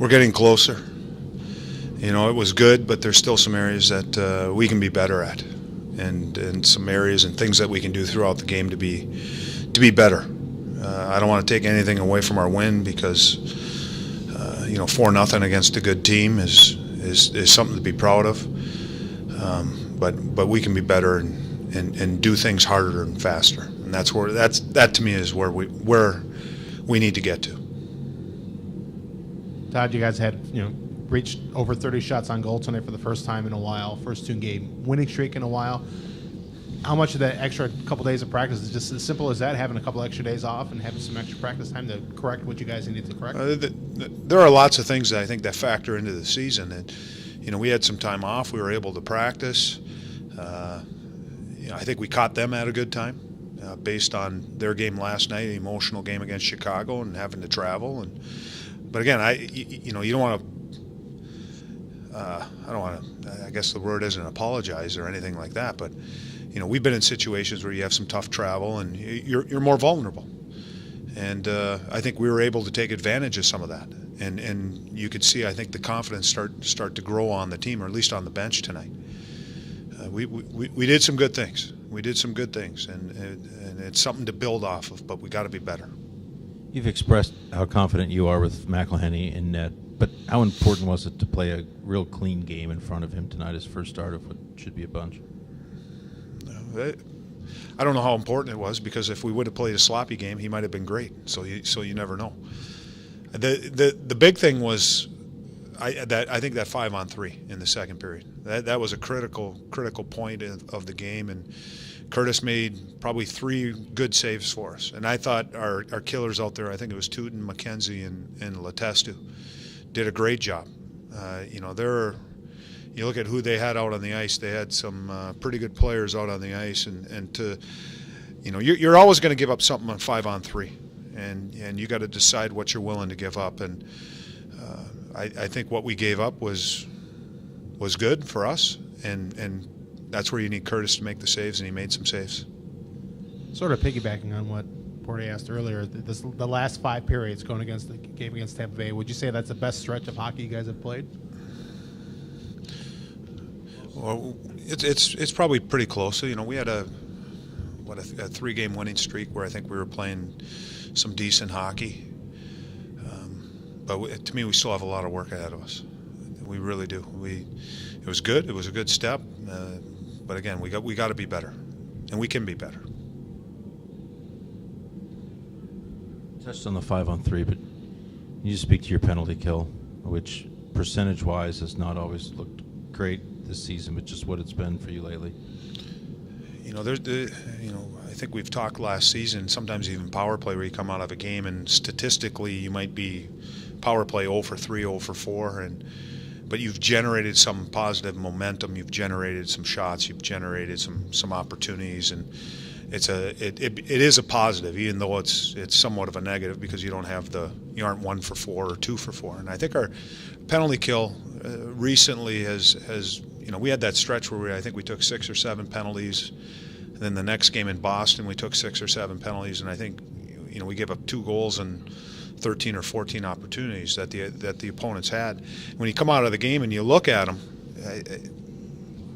we're getting closer. It was good, but there's still some areas that we can be better at, and some areas and things that we can do throughout the game to be better. I don't want to take anything away from our win because 4-0 against a good team is something to be proud of. But we can be better and do things harder and faster, and that to me is where we need to get to. Todd, you guys had reached over 30 shots on goal tonight for the first time in a while, first 2-game winning streak in a while. How much of that extra couple days of practice is just as simple as that, having a couple extra days off and having some extra practice time to correct what you guys needed to correct? There are lots of things that I think that factor into the season. And we had some time off. We were able to practice. I think we caught them at a good time based on their game last night, an emotional game against Chicago, and having to travel. But again, you don't want to. I don't want to. I guess the word isn't apologize or anything like that. But we've been in situations where you have some tough travel and you're more vulnerable. And I think we were able to take advantage of some of that. And you could see, I think, the confidence start to grow on the team, or at least on the bench tonight. We did some good things. We did some good things, and it's something to build off of. But we got to be better. You've expressed how confident you are with McElhinney in net, but how important was it to play a real clean game in front of him tonight, his first start of what should be a bunch? I don't know how important it was, because if we would have played a sloppy game, he might have been great. So you never know. The big thing was I think that 5-on-3 in the second period. That was a critical point of the game, and Curtis made probably 3 good saves for us. And I thought our killers out there, I think it was Tootin, McKenzie, and Letestu, did a great job. You look at who they had out on the ice. They had some pretty good players out on the ice, and you're always going to give up something on 5-on-3, and you got to decide what you're willing to give up. And I think what we gave up was good for us, and that's where you need Curtis to make the saves, and he made some saves. Sort of piggybacking on what Porty asked earlier, the last 5 periods going against the game against Tampa Bay, would you say that's the best stretch of hockey you guys have played? Well, it's probably pretty close. We had a 3-game winning streak where I think we were playing some decent hockey. But to me, we still have a lot of work ahead of us. We really do. It was good. It was a good step. But again, we got to be better, and we can be better. Touched on the 5-on-3, but you speak to your penalty kill, which percentage-wise has not always looked great this season, but just what it's been for you lately. I think we've talked last season, sometimes even power play, where you come out of a game and statistically you might be power play 0 for 3, 0 for 4, but you've generated some positive momentum, you've generated some shots, you've generated some opportunities, and it is a positive, even though it's somewhat of a negative, because you aren't 1 for 4 or 2 for 4. And I think our penalty kill recently has we had that stretch where I think we took 6 or 7 penalties, and then the next game in Boston we took 6 or 7 penalties, and I think we gave up 2 goals and 13 or 14 opportunities that the opponents had. When you come out of the game and you look at them,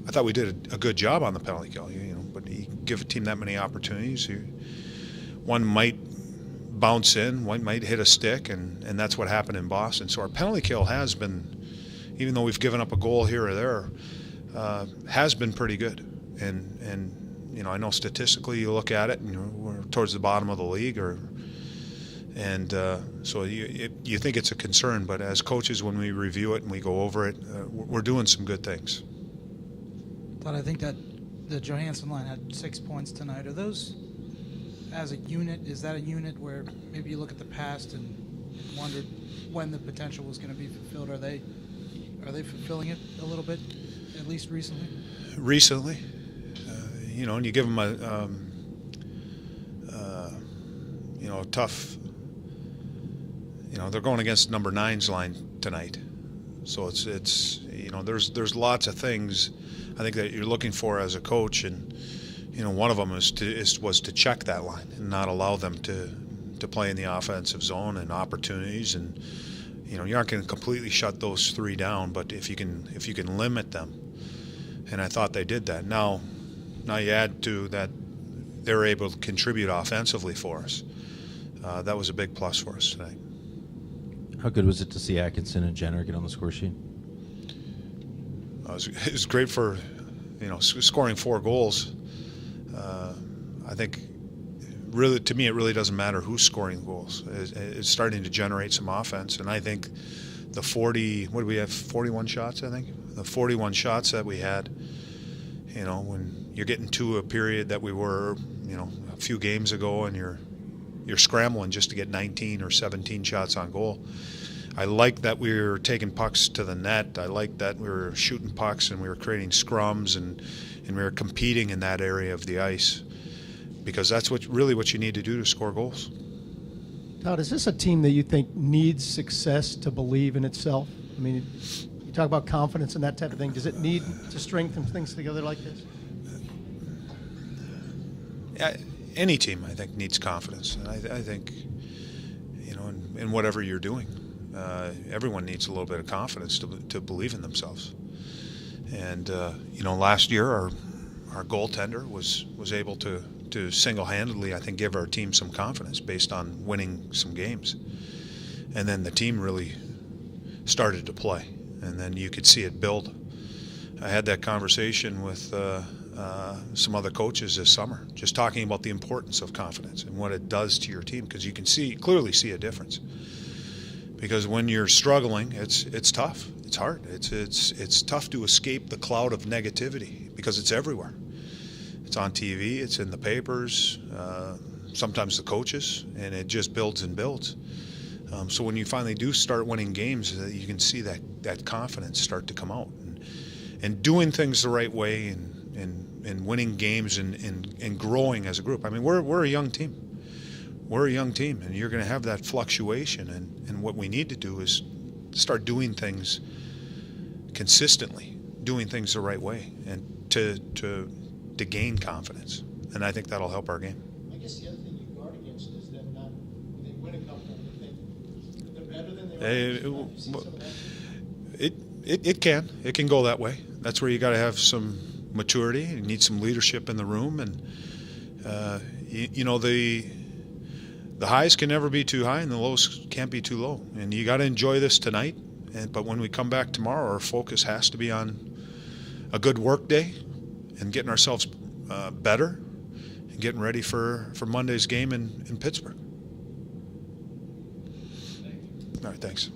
I thought we did a good job on the penalty kill. But you give a team that many opportunities, one might bounce in, one might hit a stick, and that's what happened in Boston. So our penalty kill has been, even though we've given up a goal here or there, has been pretty good. And I know statistically you look at it, and we're towards the bottom of the league, so you think it's a concern. But as coaches, when we review it and we go over it, we're doing some good things. But I think that the Johansson line had 6 points tonight. Are those, as a unit, is that a unit where maybe you look at the past and wondered when the potential was going to be fulfilled? Are they fulfilling it a little bit, at least recently? Recently, and you give them a tough. They're going against number 9's line tonight, so it's there's lots of things I think that you're looking for as a coach, and one of them was to check that line and not allow them to play in the offensive zone and opportunities, and you aren't going to completely shut those three down, but if you can limit them, and I thought they did that. Now you add to that, they were able to contribute offensively for us. That was a big plus for us tonight. How good was it to see Atkinson and Jenner get on the score sheet? It was great for, scoring 4 goals. I think, really, to me, it really doesn't matter who's scoring goals. It's starting to generate some offense, and I think the 41 shots, I think? The 41 shots that we had, when you're getting to a period that we were, a few games ago, and you're scrambling just to get 19 or 17 shots on goal. I like that we were taking pucks to the net. I like that we were shooting pucks and we were creating scrums and we were competing in that area of the ice, because that's what you need to do to score goals. Todd, is this a team that you think needs success to believe in itself? I mean, you talk about confidence and that type of thing. Does it need to strengthen things together like this? Any team, I think, needs confidence. And I think, in whatever you're doing, everyone needs a little bit of confidence to believe in themselves. And last year our goaltender was able to single-handedly, I think, give our team some confidence based on winning some games. And then the team really started to play, and then you could see it build. I had that conversation with some other coaches this summer, just talking about the importance of confidence and what it does to your team, because you can clearly see a difference. Because when you're struggling, it's tough. It's hard. It's tough to escape the cloud of negativity, because it's everywhere. It's on TV. It's in the papers. Sometimes the coaches, and it just builds and builds. So when you finally do start winning games, you can see that confidence start to come out, and doing things the right way, and winning games, and growing as a group. I mean, we're a young team. We're a young team, and you're going to have that fluctuation. And what we need to do is start doing things consistently, doing things the right way, and to gain confidence. And I think that'll help our game. I guess the other thing you guard against is them not, when they win a couple, they think they're better than they are. It can go that way. That's where you got to have some maturity. You need some leadership in the room, and the highs can never be too high, and the lows can't be too low. And you got to enjoy this tonight. But when we come back tomorrow, our focus has to be on a good work day and getting ourselves better and getting ready for Monday's game in Pittsburgh. All right, thanks.